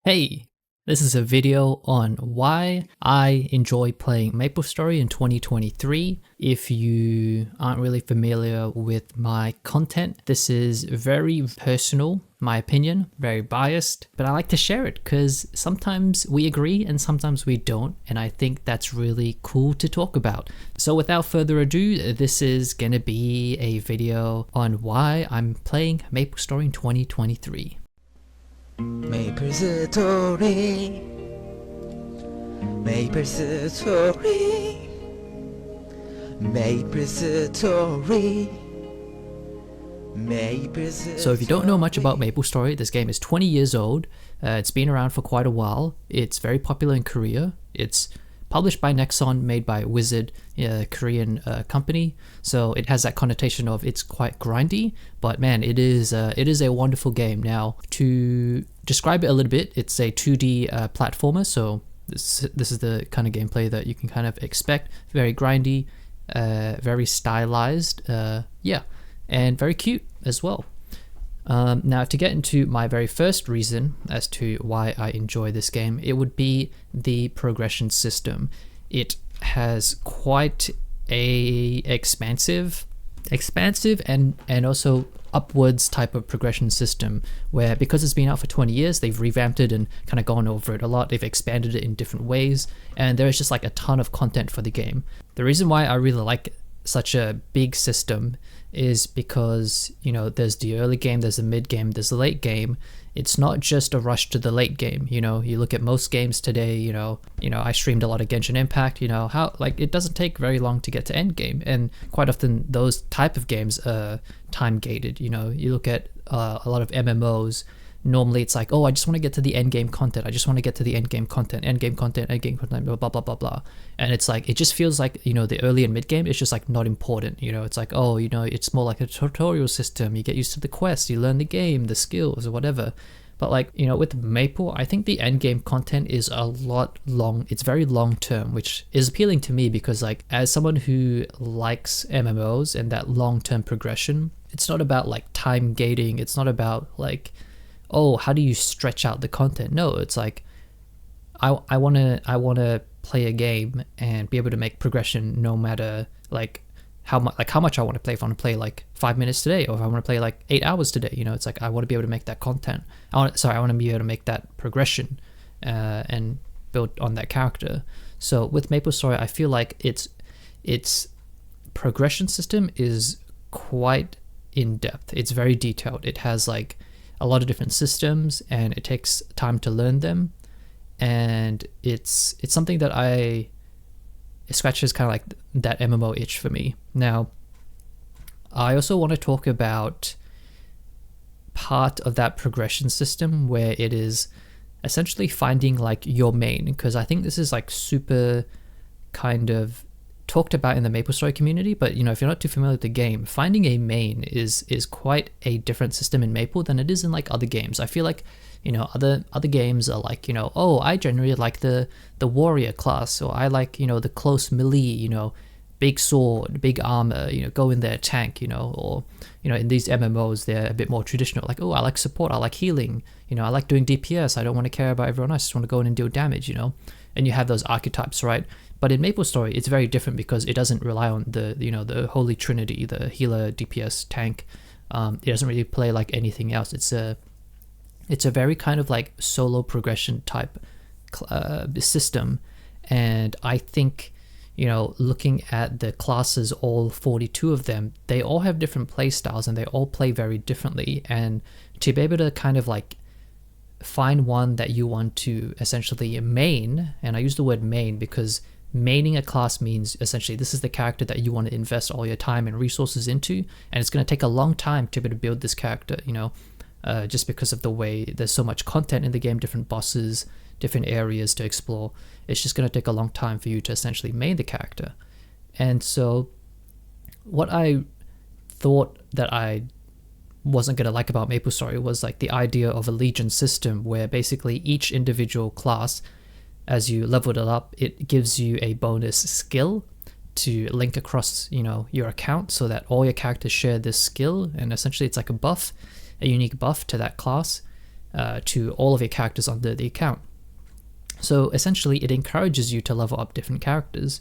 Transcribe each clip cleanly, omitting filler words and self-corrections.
Hey, this is a video on why I enjoy playing Maplestory in 2023. If you aren't really familiar with my content, this is very personal, my opinion, very biased, but I like to share it because sometimes we agree and sometimes we don't, and I think that's really cool to talk about. So without further ado, this is gonna be a video on why I'm playing Maplestory in 2023. Maplestory, Maplestory, Maplestory, Maplestory. So if you don't know much about Maplestory, this game is 20 years old. It's been around for quite a while. It's very popular in Korea. It's published by Nexon, made by Wizard, a Korean company. So it has that connotation of it's quite grindy, but man, it is a wonderful game. Now, to describe it a little bit, it's a 2D platformer. So this is the kind of gameplay that you can kind of expect. Very grindy, very stylized, yeah, and very cute as well. Now, to get into my very first reason as to why I enjoy this game, it would be the progression system. It has quite a expansive and also upwards type of progression system where, because it's been out for 20 years, they've revamped it and kind of gone over it a lot. They've expanded it in different ways, and there's just like a ton of content for the game. The reason why I really like such a big system is because, you know, there's the early game, there's the mid game, there's the late game. It's not just a rush to the late game. You know, you look at most games today, you know, I streamed a lot of Genshin Impact, you know, how like it doesn't take very long to get to end game, and quite often those type of games are time gated. You know, you look at a lot of MMOs. Normally it's like, oh, I just want to get to the end game content. I just want to get to the end game content, blah, blah, blah, blah, blah. And it's like, it just feels like, you know, the early and mid game is just like not important. You know, it's like, oh, you know, it's more like a tutorial system. You get used to the quest, you learn the game, the skills or whatever. But like, you know, with Maple, I think the end game content is a lot long. It's very long term, which is appealing to me because, like, as someone who likes MMOs and that long term progression, it's not about like time gating. It's not about like, oh, how do you stretch out the content? No, it's like I wanna play a game and be able to make progression no matter like how much I want to play. If I want to play like 5 minutes today, or if I want to play like 8 hours today, you know, it's like I want to be able to make that content. I want to be able to make that progression and build on that character. So with Maplestory, I feel like its progression system is quite in depth. It's very detailed. It has like a lot of different systems, and it takes time to learn them, and it's something that it scratches kind of like that MMO itch for me. Now, I also want to talk about part of that progression system where it is essentially finding like your main, because I think this is like super kind of talked about in the Maplestory community, but you know, if you're not too familiar with the game, finding a main is quite a different system in Maple than it is in like other games. I feel like, you know, other games are like, you know, oh, I generally like the warrior class, or I like, you know, the close melee, you know, big sword, big armor, you know, go in there, tank, you know, or, you know, in these MMOs, they're a bit more traditional, like, oh, I like support, I like healing, you know, I like doing DPS, I don't want to care about everyone else, I just want to go in and deal damage, you know, and you have those archetypes, right? But in Maplestory, it's very different because it doesn't rely on the holy trinity, the healer, DPS, tank. It doesn't really play like anything else. It's a very kind of like solo progression type system, and I think, you know, looking at the classes, all 42 of them, they all have different play styles and they all play very differently. And to be able to kind of like find one that you want to essentially main, and I use the word main because maining a class means essentially this is the character that you want to invest all your time and resources into, and it's going to take a long time to be able to build this character, you know, just because of the way there's so much content in the game, different bosses, different areas to explore. It's just going to take a long time for you to essentially main the character. And so what I thought that I wasn't going to like about Maplestory was like the idea of a legion system where basically each individual class, as you leveled it up, it gives you a bonus skill to link across, you know, your account so that all your characters share this skill, and essentially it's like a buff, a unique buff to that class. to all of your characters under the account. So essentially, it encourages you to level up different characters.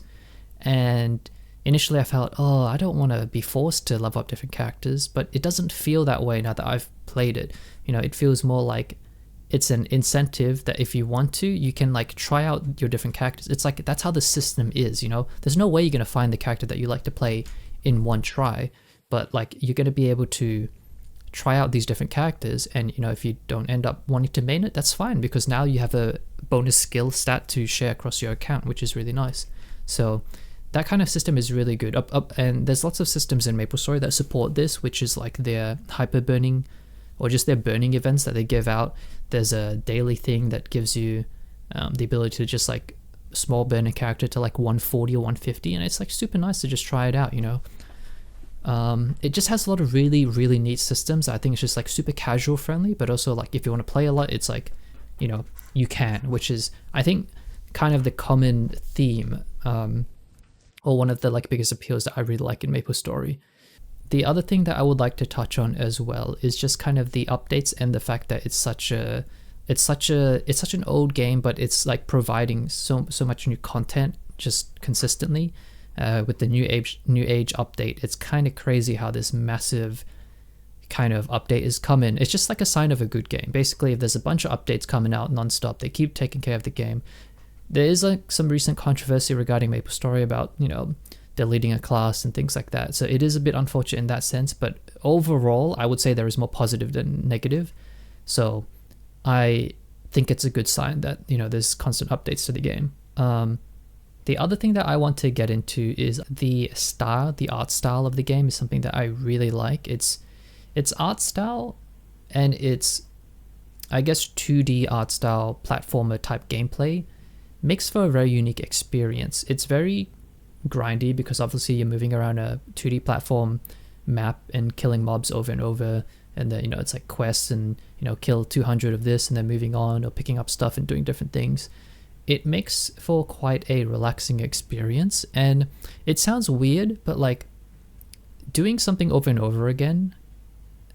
And initially I felt, oh, I don't want to be forced to level up different characters, but it doesn't feel that way now that I've played it. It feels more like it's an incentive that if you want to, you can like try out your different characters. It's like that's how the system is, There's no way you're going to find the character that you like to play in one try, but like you're going to be able to try out these different characters, and if you don't end up wanting to main it, that's fine, because now you have a bonus skill stat to share across your account, which is really nice. So that kind of system is really good. And there's lots of systems in Maplestory that support this, which is like their hyper burning or just their burning events that they give out. There's a daily thing that gives you the ability to just like small burn a character to like 140 or 150, and it's like super nice to just try it out. It just has a lot of really, really neat systems. I think it's just like super casual friendly, but also like if you want to play a lot, it's like, you can, which is, I think, kind of the common theme, or one of the like biggest appeals that I really like in Maplestory. The other thing that I would like to touch on as well is just kind of the updates and the fact that it's such an old game, but it's like providing so much new content just consistently. With the new age update, it's kind of crazy how this massive kind of update is coming. It's just like a sign of a good game. Basically, if there's a bunch of updates coming out nonstop, they keep taking care of the game. There is like some recent controversy regarding Maplestory about deleting a class and things like that. So it is a bit unfortunate in that sense, but overall, I would say there is more positive than negative. So I think it's a good sign that there's constant updates to the game. The other thing that I want to get into is the art style of the game is something that I really like. It's art style, and it's, I guess, 2D art style platformer type gameplay makes for a very unique experience. It's very grindy because obviously you're moving around a 2D platform map and killing mobs over and over, and then it's like quests and kill 200 of this and then moving on, or picking up stuff and doing different things. It makes for quite a relaxing experience, and it sounds weird, but like doing something over and over again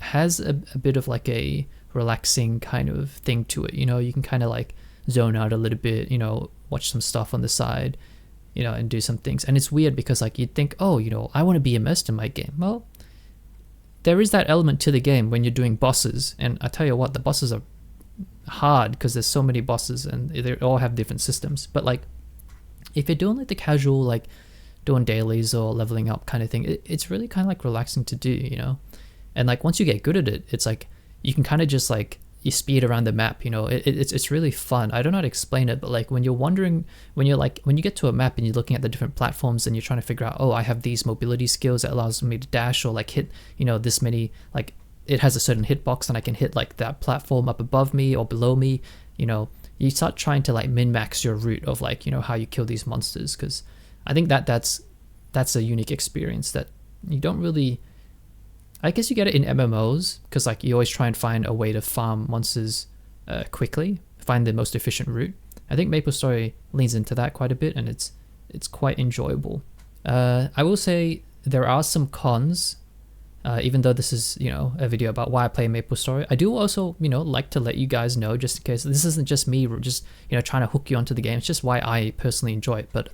has a bit of like a relaxing kind of thing to it. You can kind of like zone out a little bit, watch some stuff on the side, and do some things. And it's weird because like you'd think, oh, I want to be immersed in my game. Well, there is that element to the game when you're doing bosses, and I tell you what, the bosses are hard because there's so many bosses and they all have different systems. But like if you're doing like the casual, like doing dailies or leveling up kind of thing, it's really kind of like relaxing to do, and like once you get good at it, it's like you can kind of just like you speed around the map, it's really fun. I don't know how to explain it, but like when you're wandering, when you get to a map and you're looking at the different platforms and you're trying to figure out, oh, I have these mobility skills that allows me to dash or like hit this many, like it has a certain hitbox and I can hit like that platform up above me or below me. You start trying to like min-max your route of like how you kill these monsters, because I think that's a unique experience that you don't really, I guess you get it in MMOs, because like you always try and find a way to farm monsters quickly, find the most efficient route. I think Maplestory leans into that quite a bit, and it's quite enjoyable. I will say there are some cons. Even though this is, a video about why I play Maplestory, I do also, like to let you guys know, just in case this isn't just me just, trying to hook you onto the game. It's just why I personally enjoy it. But,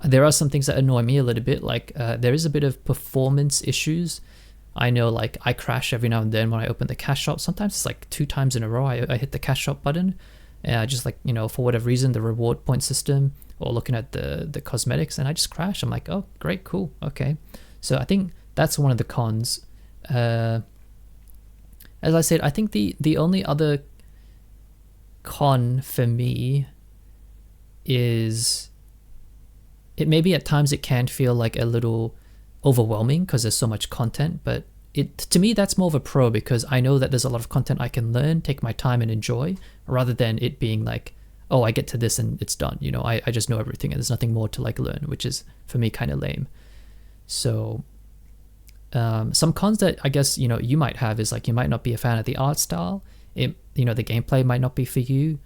there are some things that annoy me a little bit. Like, there is a bit of performance issues. I know, like, I crash every now and then when I open the cash shop. Sometimes it's like 2 times in a row I hit the cash shop button. Just like, for whatever reason, the reward point system or looking at the cosmetics, and I just crash. I'm like, oh, great, cool, okay. So I think that's one of the cons. As I said, I think the only other con for me is it maybe at times it can feel like a little overwhelming because there's so much content, but to me that's more of a pro, because I know that there's a lot of content I can learn, take my time and enjoy, rather than it being like, oh, I get to this and it's done. I just know everything and there's nothing more to like learn, which is for me kind of lame. So some cons that I guess you might have is like you might not be a fan of the art style. The gameplay might not be for you.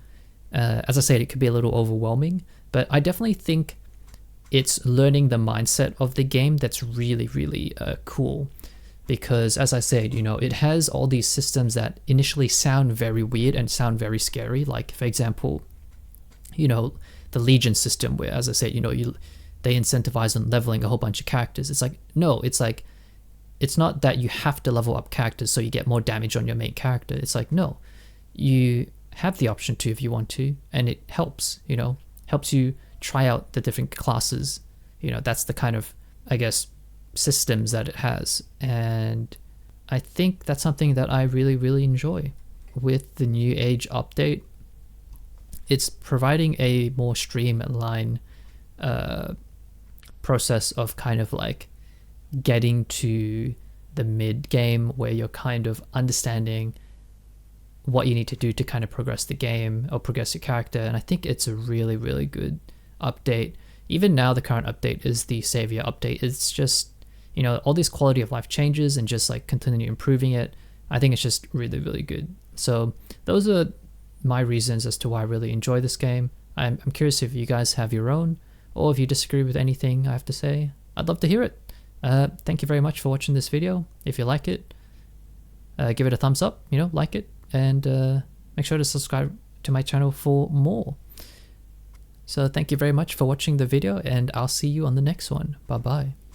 As I said, it could be a little overwhelming, but I definitely think it's learning the mindset of the game that's really, really cool. because as I said, you know, it has all these systems that initially sound very weird and sound very scary. Like, for example, you know, the Legion system, where, as I said, you know, they incentivize on leveling a whole bunch of characters. It's like, no, it's like, it's not that you have to level up characters so you get more damage on your main character. It's like, no, you have the option to if you want to, and it helps, you know, helps you try out the different classes. You know, that's the kind of, I guess, systems that it has. And I think that's something that I really, really enjoy. With the New Age update, it's providing a more streamlined process of kind of like getting to the mid game, where you're kind of understanding what you need to do to kind of progress the game or progress your character. And I think it's a really, really good update. Even now, the current update is the Savior update. It's just, you know, all these quality of life changes and just like continue improving it. I think it's just really, really good. So those are my reasons as to why I really enjoy this game. I'm curious if you guys have your own, or if you disagree with anything I have to say. I'd love to hear it. Thank you very much for watching this video. If you like it, give it a thumbs up, you know, like it, and make sure to subscribe to my channel for more. So thank you very much for watching the video, and I'll see you on the next one. Bye bye.